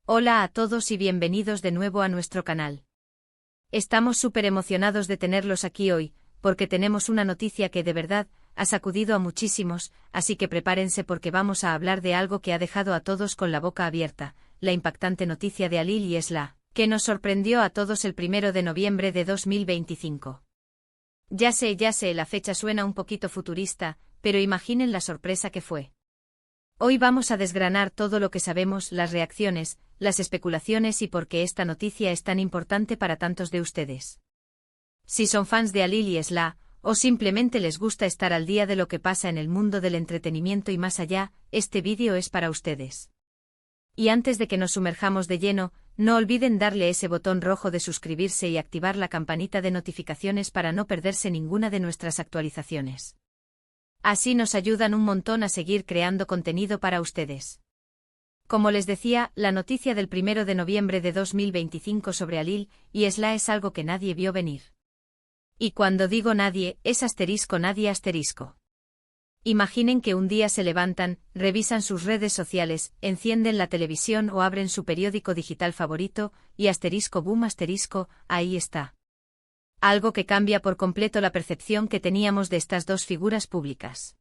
Hola a todos y bienvenidos de nuevo a nuestro canal. Estamos súper emocionados de tenerlos aquí hoy, porque tenemos una noticia que de verdad ha sacudido a muchísimos, así que prepárense porque vamos a hablar de algo que ha dejado a todos con la boca abierta, la impactante noticia de Alil y Esla, que nos sorprendió a todos el 1 de noviembre de 2025. Ya sé, la fecha suena un poquito futurista, pero imaginen la sorpresa que fue. Hoy vamos a desgranar todo lo que sabemos, las reacciones, las especulaciones y por qué esta noticia es tan importante para tantos de ustedes. Si son fans de Alil y Esla, o simplemente les gusta estar al día de lo que pasa en el mundo del entretenimiento y más allá, este vídeo es para ustedes. Y antes de que nos sumerjamos de lleno, no olviden darle ese botón rojo de suscribirse y activar la campanita de notificaciones para no perderse ninguna de nuestras actualizaciones. Así nos ayudan un montón a seguir creando contenido para ustedes. Como les decía, la noticia del 1 de noviembre de 2025 sobre Alil y Esla es algo que nadie vio venir. Y cuando digo nadie, es nadie asterisco. Imaginen que un día se levantan, revisan sus redes sociales, encienden la televisión o abren su periódico digital favorito, y boom ahí está. Algo que cambia por completo la percepción que teníamos de estas dos figuras públicas.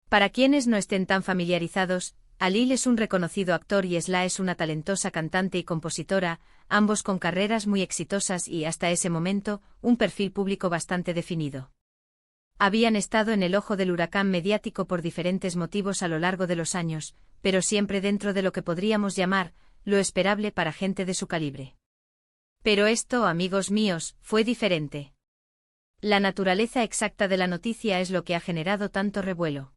Para quienes no estén tan familiarizados, Alil es un reconocido actor y Esla es una talentosa cantante y compositora, ambos con carreras muy exitosas y, hasta ese momento, un perfil público bastante definido. Habían estado en el ojo del huracán mediático por diferentes motivos a lo largo de los años, pero siempre dentro de lo que podríamos llamar lo esperable para gente de su calibre. Pero esto, amigos míos, fue diferente. La naturaleza exacta de la noticia es lo que ha generado tanto revuelo.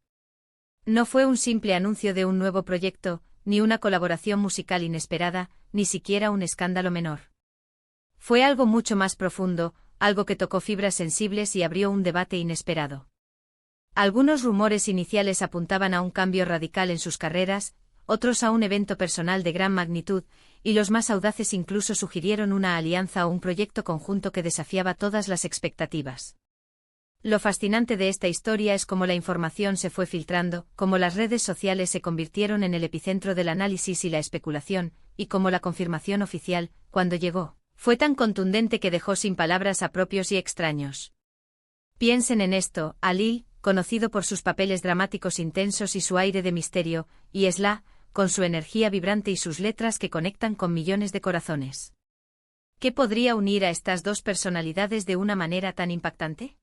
No fue un simple anuncio de un nuevo proyecto, ni una colaboración musical inesperada, ni siquiera un escándalo menor. Fue algo mucho más profundo, algo que tocó fibras sensibles y abrió un debate inesperado. Algunos rumores iniciales apuntaban a un cambio radical en sus carreras, otros a un evento personal de gran magnitud, y los más audaces incluso sugirieron una alianza o un proyecto conjunto que desafiaba todas las expectativas. Lo fascinante de esta historia es cómo la información se fue filtrando, cómo las redes sociales se convirtieron en el epicentro del análisis y la especulación, y cómo la confirmación oficial, cuando llegó, fue tan contundente que dejó sin palabras a propios y extraños. Piensen en esto: Alil, conocido por sus papeles dramáticos intensos y su aire de misterio, y Esla, con su energía vibrante y sus letras que conectan con millones de corazones. ¿Qué podría unir a estas dos personalidades de una manera tan impactante?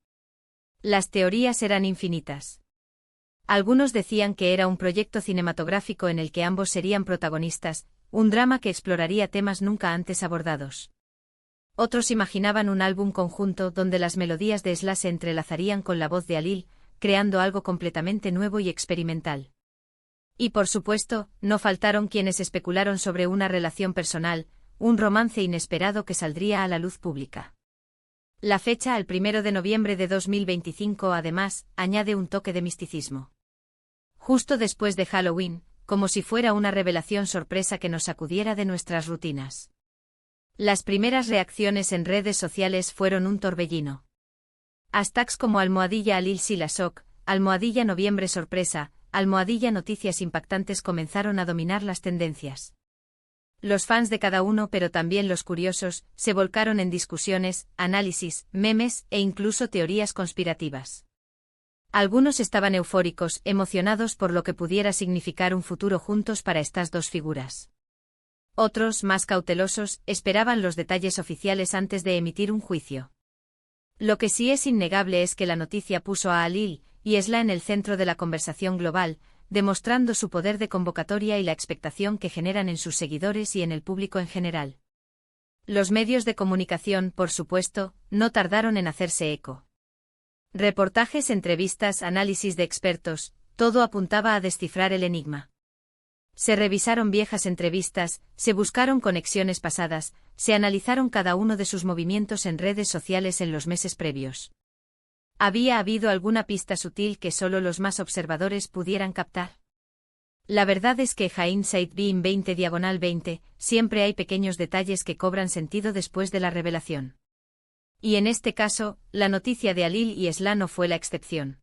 Las teorías eran infinitas. Algunos decían que era un proyecto cinematográfico en el que ambos serían protagonistas, un drama que exploraría temas nunca antes abordados. Otros imaginaban un álbum conjunto donde las melodías de Esla se entrelazarían con la voz de Alil, creando algo completamente nuevo y experimental. Y por supuesto, no faltaron quienes especularon sobre una relación personal, un romance inesperado que saldría a la luz pública. La fecha, el 1 de noviembre de 2025, además, añade un toque de misticismo. Justo después de Halloween, como si fuera una revelación sorpresa que nos sacudiera de nuestras rutinas. Las primeras reacciones en redes sociales fueron un torbellino. Hashtags como #Alil Silasok, #Noviembre sorpresa, #noticias impactantes comenzaron a dominar las tendencias. Los fans de cada uno, pero también los curiosos, se volcaron en discusiones, análisis, memes e incluso teorías conspirativas. Algunos estaban eufóricos, emocionados por lo que pudiera significar un futuro juntos para estas dos figuras. Otros, más cautelosos, esperaban los detalles oficiales antes de emitir un juicio. Lo que sí es innegable es que la noticia puso a Alil y Esla en el centro de la conversación global, demostrando su poder de convocatoria y la expectación que generan en sus seguidores y en el público en general. Los medios de comunicación, por supuesto, no tardaron en hacerse eco. Reportajes, entrevistas, análisis de expertos, todo apuntaba a descifrar el enigma. Se revisaron viejas entrevistas, se buscaron conexiones pasadas, se analizaron cada uno de sus movimientos en redes sociales en los meses previos. ¿Había habido alguna pista sutil que solo los más observadores pudieran captar? La verdad es que hindsight being 20/20, siempre hay pequeños detalles que cobran sentido después de la revelación. Y en este caso, la noticia de Alil y Esla no fue la excepción.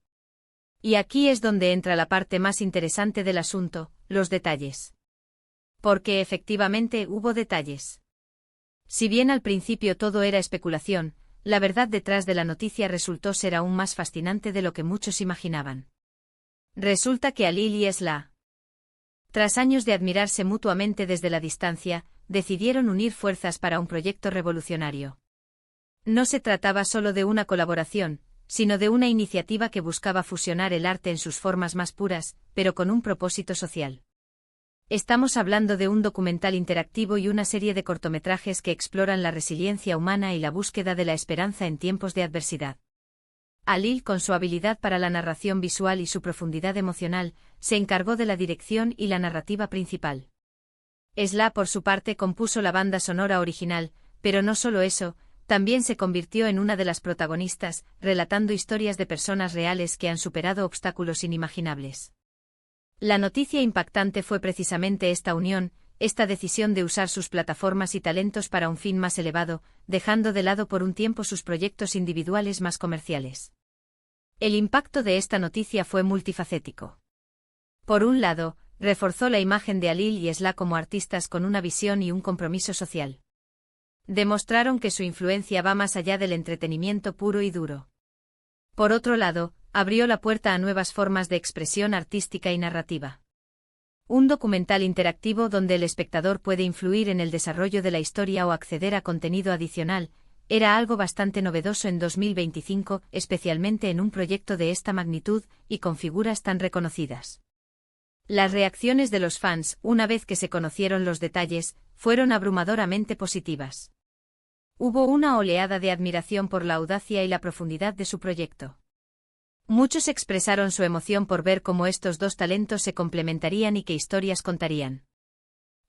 Y aquí es donde entra la parte más interesante del asunto, los detalles. Porque efectivamente hubo detalles. Si bien al principio todo era especulación, la verdad detrás de la noticia resultó ser aún más fascinante de lo que muchos imaginaban. Resulta que Alil y Esla, tras años de admirarse mutuamente desde la distancia, decidieron unir fuerzas para un proyecto revolucionario. No se trataba solo de una colaboración, sino de una iniciativa que buscaba fusionar el arte en sus formas más puras, pero con un propósito social. Estamos hablando de un documental interactivo y una serie de cortometrajes que exploran la resiliencia humana y la búsqueda de la esperanza en tiempos de adversidad. Alil, con su habilidad para la narración visual y su profundidad emocional, se encargó de la dirección y la narrativa principal. Esla, por su parte, compuso la banda sonora original, pero no solo eso, también se convirtió en una de las protagonistas, relatando historias de personas reales que han superado obstáculos inimaginables. La noticia impactante fue precisamente esta unión, esta decisión de usar sus plataformas y talentos para un fin más elevado, dejando de lado por un tiempo sus proyectos individuales más comerciales. El impacto de esta noticia fue multifacético. Por un lado, reforzó la imagen de Alil y Esla como artistas con una visión y un compromiso social. Demostraron que su influencia va más allá del entretenimiento puro y duro. Por otro lado, abrió la puerta a nuevas formas de expresión artística y narrativa. Un documental interactivo donde el espectador puede influir en el desarrollo de la historia o acceder a contenido adicional, era algo bastante novedoso en 2025, especialmente en un proyecto de esta magnitud y con figuras tan reconocidas. Las reacciones de los fans, una vez que se conocieron los detalles, fueron abrumadoramente positivas. Hubo una oleada de admiración por la audacia y la profundidad de su proyecto. Muchos expresaron su emoción por ver cómo estos dos talentos se complementarían y qué historias contarían.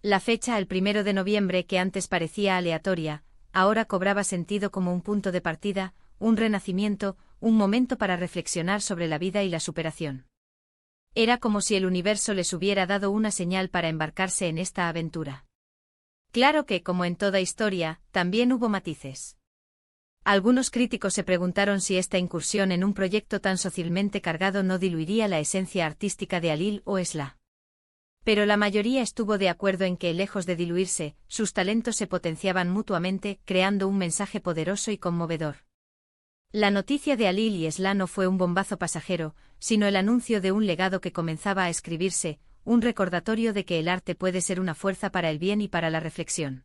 La fecha, el 1 de noviembre, que antes parecía aleatoria, ahora cobraba sentido como un punto de partida, un renacimiento, un momento para reflexionar sobre la vida y la superación. Era como si el universo les hubiera dado una señal para embarcarse en esta aventura. Claro que, como en toda historia, también hubo matices. Algunos críticos se preguntaron si esta incursión en un proyecto tan socialmente cargado no diluiría la esencia artística de Alil o Esla. Pero la mayoría estuvo de acuerdo en que, lejos de diluirse, sus talentos se potenciaban mutuamente, creando un mensaje poderoso y conmovedor. La noticia de Alil y Esla no fue un bombazo pasajero, sino el anuncio de un legado que comenzaba a escribirse, un recordatorio de que el arte puede ser una fuerza para el bien y para la reflexión.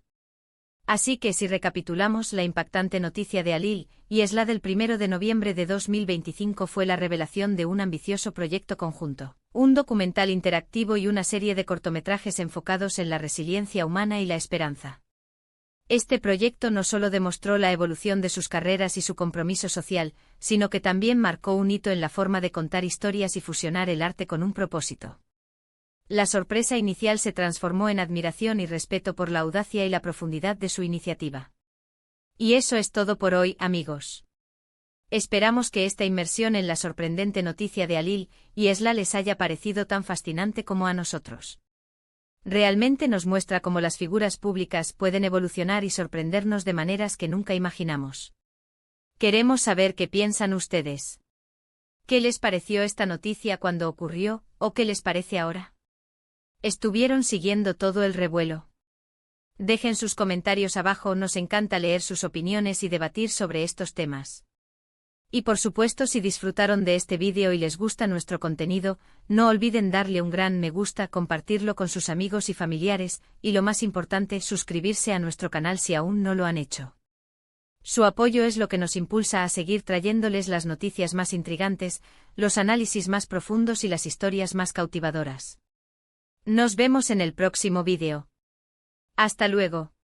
Así que si recapitulamos, la impactante noticia de Alil y Esla del 1 de noviembre de 2025 fue la revelación de un ambicioso proyecto conjunto, un documental interactivo y una serie de cortometrajes enfocados en la resiliencia humana y la esperanza. Este proyecto no solo demostró la evolución de sus carreras y su compromiso social, sino que también marcó un hito en la forma de contar historias y fusionar el arte con un propósito. La sorpresa inicial se transformó en admiración y respeto por la audacia y la profundidad de su iniciativa. Y eso es todo por hoy, amigos. Esperamos que esta inmersión en la sorprendente noticia de Alil y Esla les haya parecido tan fascinante como a nosotros. Realmente nos muestra cómo las figuras públicas pueden evolucionar y sorprendernos de maneras que nunca imaginamos. Queremos saber qué piensan ustedes. ¿Qué les pareció esta noticia cuando ocurrió, o qué les parece ahora? ¿Estuvieron siguiendo todo el revuelo? Dejen sus comentarios abajo, nos encanta leer sus opiniones y debatir sobre estos temas. Y por supuesto, si disfrutaron de este vídeo y les gusta nuestro contenido, no olviden darle un gran me gusta, compartirlo con sus amigos y familiares, y lo más importante, suscribirse a nuestro canal si aún no lo han hecho. Su apoyo es lo que nos impulsa a seguir trayéndoles las noticias más intrigantes, los análisis más profundos y las historias más cautivadoras. Nos vemos en el próximo vídeo. Hasta luego.